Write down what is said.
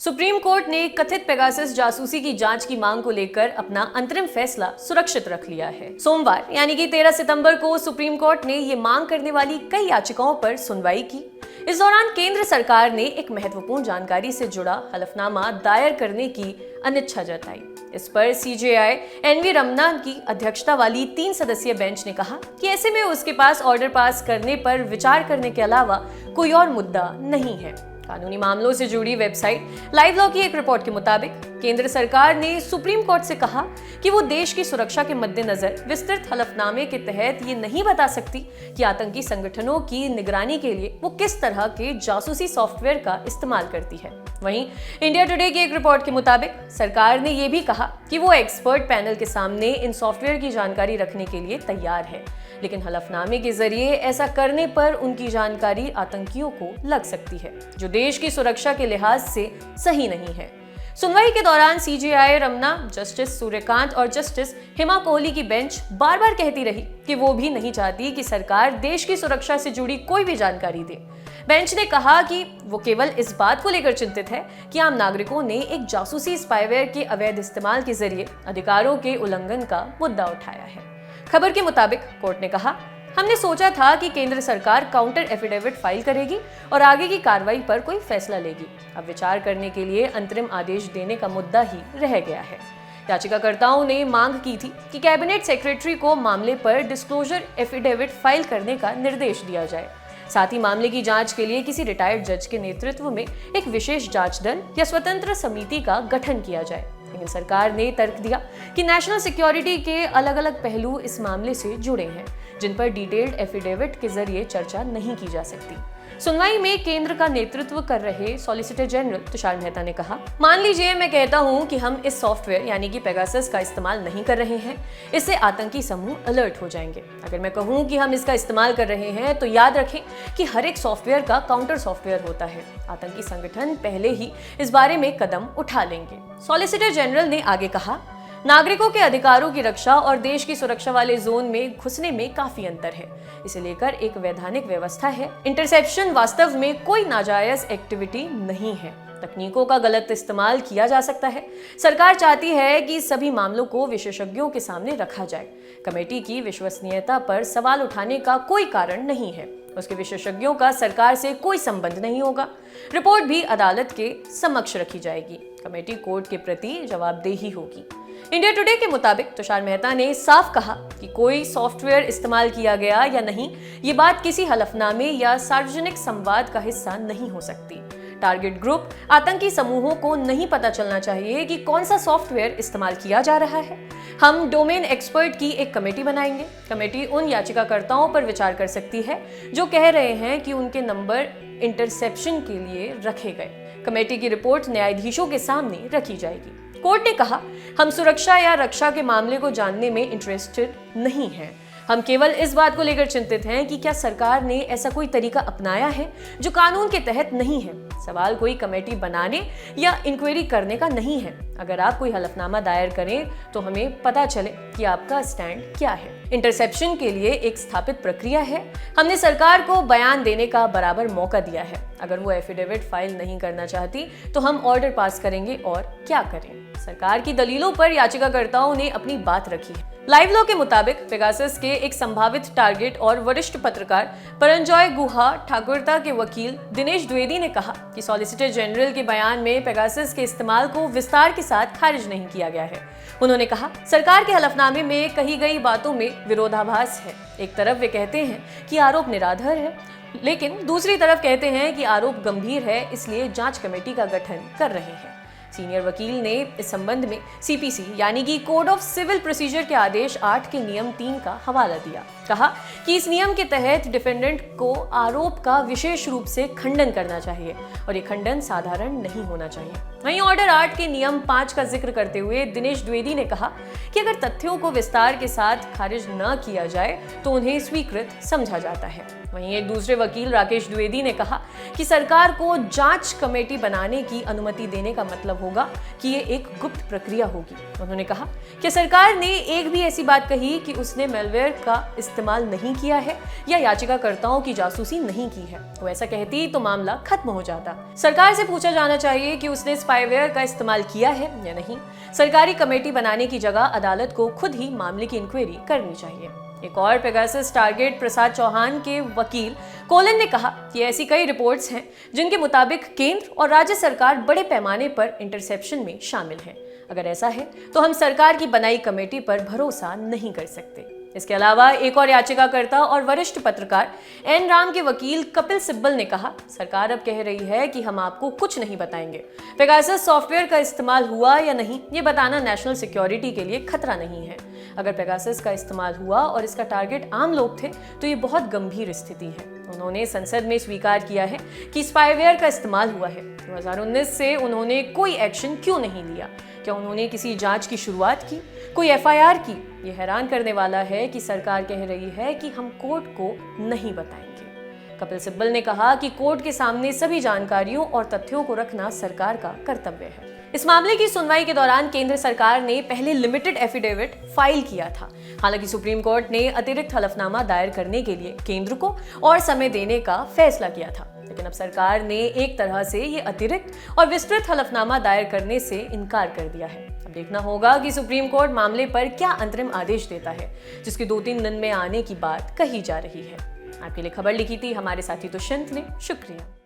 Supreme court ने कथित Pegasus जासूसी की जांच की मांग को लेकर अपना अंतरिम फैसला सुरक्षित रख लिया है। सोमवार यानी कि 13 सितंबर को सुप्रीम कोर्ट ने ये मांग करने वाली कई याचिकाओं पर सुनवाई की। इस दौरान केंद्र सरकार ने एक महत्वपूर्ण जानकारी से जुड़ा हलफनामा दायर करने की अनिच्छा जताई। इस पर सीजेआई एनवी रमना की अध्यक्षता वाली 3 सदस्यीय बेंच ने कहा कि ऐसे में उसके पास ऑर्डर पास करने पर विचार करने के अलावा कोई और मुद्दा नहीं है। कानूनी मामलों से जुड़ी वेबसाइट लाइव लॉ की एक रिपोर्ट के मुताबिक केंद्र सरकार ने सुप्रीम कोर्ट से कहा कि वो देश की सुरक्षा के मद्देनजर विस्तृत हलफनामे के तहत ये नहीं बता सकती कि आतंकी संगठनों की निगरानी के लिए वो किस तरह के जासूसी सॉफ्टवेयर का इस्तेमाल करती है। वहीं इंडिया टुडे की एक रिपोर्ट के मुताबिक सरकार ने यह भी कहा कि वो एक्सपर्ट पैनल के सामने इन सॉफ्टवेयर की जानकारी रखने के लिए तैयार है, लेकिन हलफनामे के जरिए ऐसा करने पर उनकी जानकारी आतंकियों को लग सकती है, जो देश की सुरक्षा के लिहाज से सही नहीं है। सुनवाई के दौरान सीजेआई रमना, जस्टिस सूर्यकांत और जस्टिस हिमा कोहली की बेंच बार बार कहती रही कि वो भी नहीं चाहती कि सरकार देश की सुरक्षा से जुड़ी कोई भी जानकारी दे। बेंच ने कहा कि वो केवल इस बात को लेकर चिंतित है कि आम नागरिकों ने एक जासूसी स्पाईवेयर के अवैध इस्तेमाल के जरिए अधिकारों के उल्लंघन का मुद्दा उठाया है। खबर के मुताबिक कोर्ट ने कहा, हमने सोचा था कि केंद्र सरकार काउंटर एफिडेविट फाइल करेगी और आगे की कार्रवाई पर कोई फैसला लेगी। अब विचार करने के लिए अंतरिम आदेश देने का मुद्दा ही रह गया है। याचिकाकर्ताओं ने मांग की थी कि कैबिनेट सेक्रेटरी को मामले पर डिस्क्लोजर एफिडेविट फाइल करने का निर्देश दिया जाए। साथ ही मामले की जांच के लिए किसी रिटायर्ड जज के नेतृत्व में एक विशेष जांच दल या स्वतंत्र समिति का गठन किया जाए। लेकिन सरकार ने तर्क दिया कि नेशनल सिक्योरिटी के अलग अलग पहलू इस मामले से जुड़े हैं, जिन पर डिटेल्ड एफिडेविट के जरिए चर्चा नहीं की जा सकती। सुनवाई में केंद्र का नेतृत्व कर रहे सॉलिसिटर जनरल तुषार मेहता ने कहा, मान लीजिए मैं कहता हूं कि हम इस सॉफ्टवेयर यानी कि पेगासस का इस्तेमाल नहीं कर रहे हैं, इससे आतंकी समूह अलर्ट हो जाएंगे। अगर मैं कहूं कि हम इसका इस्तेमाल कर रहे हैं तो याद रखें कि हर एक सॉफ्टवेयर का काउंटर सॉफ्टवेयर होता है। आतंकी संगठन पहले ही इस बारे में कदम उठा लेंगे। सॉलिसिटर जनरल ने आगे कहा, नागरिकों के अधिकारों की रक्षा और देश की सुरक्षा वाले जोन में घुसने में काफी अंतर है। इसे लेकर एक वैधानिक व्यवस्था है। इंटरसेप्शन वास्तव में कोई नाजायज एक्टिविटी नहीं है। तकनीकों का गलत इस्तेमाल किया जा सकता है। सरकार चाहती है कि सभी मामलों को विशेषज्ञों के सामने रखा जाए। कमेटी की विश्वसनीयता पर सवाल उठाने का कोई कारण नहीं है। उसके विशेषज्ञों का सरकार से कोई संबंध नहीं होगा। रिपोर्ट भी अदालत के समक्ष रखी जाएगी। कमेटी कोर्ट के प्रति जवाबदेही होगी। इंडिया टुडे के मुताबिक तुषार मेहता ने साफ कहा कि कोई सॉफ्टवेयर इस्तेमाल किया गया या नहीं, ये बात किसी हलफनामे या सार्वजनिक संवाद का हिस्सा नहीं हो सकती। टारगेट ग्रुप आतंकी समूहों को नहीं पता चलना चाहिए कि कौन सा सॉफ्टवेयर इस्तेमाल किया जा रहा है। हम डोमेन एक्सपर्ट की एक कमेटी बनाएंगे। कमेटी उन याचिकाकर्ताओं पर विचार कर सकती है जो कह रहे हैं कि उनके नंबर इंटरसेप्शन के लिए रखे गए। कमेटी की रिपोर्ट न्यायाधीशों के सामने रखी जाएगी। कोर्ट ने कहा, हम सुरक्षा या रक्षा के मामले को जानने में इंटरेस्टेड नहीं हैं। हम केवल इस बात को लेकर चिंतित हैं कि क्या सरकार ने ऐसा कोई तरीका अपनाया है जो कानून के तहत नहीं है। सवाल कोई कमेटी बनाने या इंक्वायरी करने का नहीं है। अगर आप कोई हलफनामा दायर करें तो हमें पता चले कि आपका स्टैंड क्या है। इंटरसेप्शन के लिए एक स्थापित प्रक्रिया है। हमने सरकार को बयान देने का बराबर मौका दिया है। अगर वो एफिडेविट फाइल नहीं करना चाहती तो हम ऑर्डर पास करेंगे और क्या करें। सरकार की दलीलों पर याचिकाकर्ताओं ने अपनी बात रखी है। लाइव लॉ के मुताबिक पेगासस के एक संभावित टारगेट और वरिष्ठ पत्रकार परंजॉय गुहा ठाकुरता के वकील दिनेश द्विवेदी ने कहा कि सॉलिसिटर जनरल के बयान में पेगासस के इस्तेमाल को विस्तार के साथ खारिज नहीं किया गया है। उन्होंने कहा, सरकार के हलफनामे में कही गई बातों में विरोधाभास है। एक तरफ वे कहते हैं कि आरोप निराधार है, लेकिन दूसरी तरफ कहते हैं कि आरोप गंभीर है, इसलिए जांच कमेटी का गठन कर रहे हैं। सीनियर वकील ने इस संबंध में सीपीसी यानी कि कोड ऑफ सिविल प्रोसीजर के आदेश 8 के नियम 3 का हवाला दिया। कहा कि इस नियम के तहत डिफेंडेंट को आरोप का विशेष रूप से खंडन करना चाहिए और ये खंडन साधारण नहीं होना चाहिए। वहीं ऑर्डर 8 के नियम 5 का जिक्र करते हुए दिनेश द्विवेदी ने कहा कि अगर तथ्यों को विस्तार के साथ खारिज न किया जाए तो उन्हें स्वीकृत समझा जाता है। वहीं एक दूसरे वकील राकेश द्विवेदी ने कहा कि सरकार को जांच कमेटी बनाने की अनुमति देने का मतलब होगा कि ये एक गुप्त प्रक्रिया होगी। उन्होंने कहा कि सरकार ने एक भी ऐसी बात कही कि उसने मैलवेयर का इस्तेमाल नहीं किया है या याचिकाकर्ताओं की जासूसी नहीं की है। वो ऐसा कहती तो मामला खत्म हो जाता। सरकार से पूछा जाना चाहिए कि उसने स्पाईवेयर का इस्तेमाल किया है या नहीं। सरकारी कमेटी बनाने की जगह अदालत को खुद ही मामले की इंक्वायरी करनी चाहिए। एक और पेगासस टारगेट प्रसाद चौहान के वकील कोलन ने कहा कि ऐसी कई रिपोर्ट्स हैं जिनके मुताबिक केंद्र और राज्य सरकार बड़े पैमाने पर इंटरसेप्शन में शामिल है। अगर ऐसा है तो हम सरकार की बनाई कमेटी पर भरोसा नहीं कर सकते। इसके अलावा एक और याचिकाकर्ता और वरिष्ठ पत्रकार एन राम के वकील कपिल सिब्बल ने कहा, सरकार अब कह रही है कि हम आपको कुछ नहीं बताएंगे। पेगासस सॉफ्टवेयर का इस्तेमाल हुआ या नहीं, ये बताना नेशनल सिक्योरिटी के लिए खतरा नहीं है। अगर पेगासस का इस्तेमाल हुआ और इसका टारगेट आम लोग थे तो ये बहुत गंभीर स्थिति है। उन्होंने संसद में स्वीकार किया है कि स्पाईवेयर का इस्तेमाल हुआ है। 2019 से उन्होंने कोई एक्शन क्यों नहीं लिया? क्या उन्होंने किसी जांच की शुरुआत की, कोई एफआईआर की? ये हैरान करने वाला है कि सरकार कह रही है कि हम कोर्ट को नहीं बताएंगे। कपिल सिब्बल ने कहा कि कोर्ट के सामने सभी जानकारियों और तथ्यों को रखना सरकार का कर्तव्य है। इस मामले की सुनवाई के दौरान केंद्र सरकार ने पहले लिमिटेड एफिडेविट फाइल किया था। हालांकि सुप्रीम कोर्ट ने अतिरिक्त हलफनामा दायर करने के लिए केंद्र को और समय देने का फैसला किया था, लेकिन अब सरकार ने एक तरह से ये अतिरिक्त और विस्तृत हलफनामा दायर करने से इनकार कर दिया है। अब देखना होगा कि सुप्रीम कोर्ट मामले पर क्या अंतरिम आदेश देता है, जिसके 2-3 दिन में आने की बात कही जा रही है। आपके लिए खबर लिखी थी हमारे साथी दुष्यंत ने। शुक्रिया।